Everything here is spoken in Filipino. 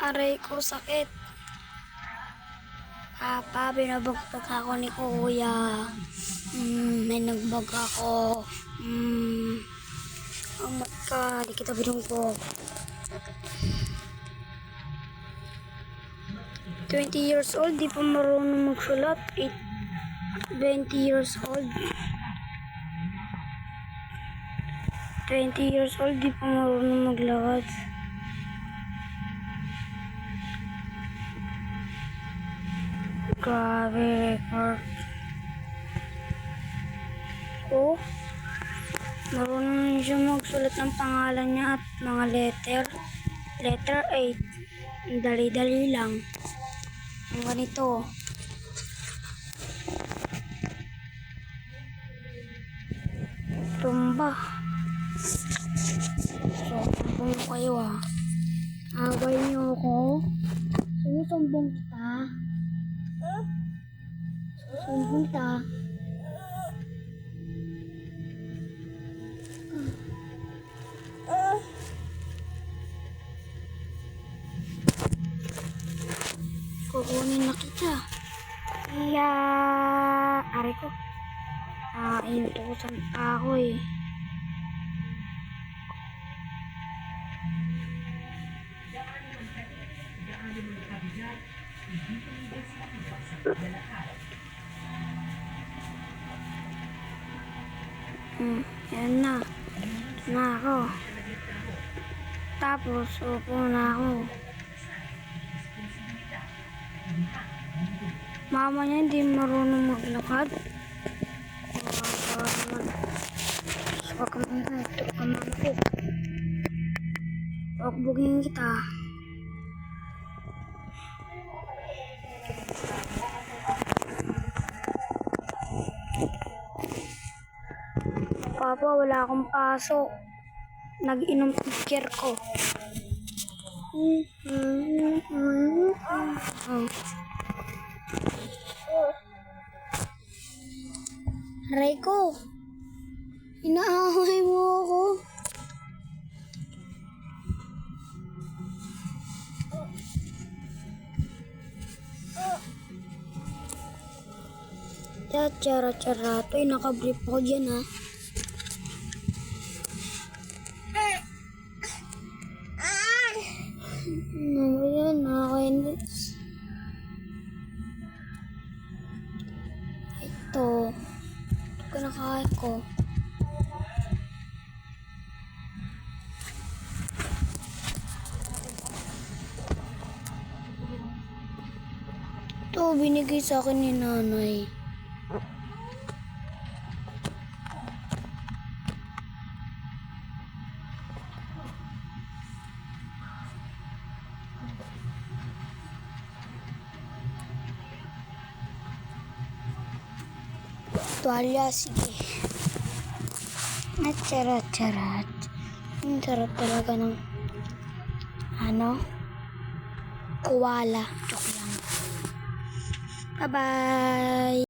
Aray ko, sakit. Papa, binabagpag ako ni kuya. May nagbag ako. Oh my God, di kita binugbog. 20 years old, di pa marunong magsulat. 20 years old. 20 years old, di pa marunong maglakad. Grabe, record. Oh, marunong siya magsulat ng pangalan niya at mga letter. Letter 8. Dali-dali lang. Ang ganito. Tumba. So, sumbong kayo ah. Agay niyo ako. Susumbong kita. Susumbong kita. Kukunin na kita. Iya, ari ko. Inutusan pa ako eh. Yan na. Na ako. Tapos, upo na ako. Mama niya hindi marunong maglakad. Huwag ka muna. Ito ka mama ko. Huwag kita. Papa, wala akong pasok. Nag-inom pikir ko. Aray ko. Inaaway mo ako. Tsara-tsara. Ito'y nakabrief ako dyan ha. Ano yan? Nakakainis. Ito. Ito kinakain ko. Ito, binigay sa akin ni nanay. Tuwalya, sige. At charat-charat. Ang sarap talaga ng koala. Joke lang. Bye-bye!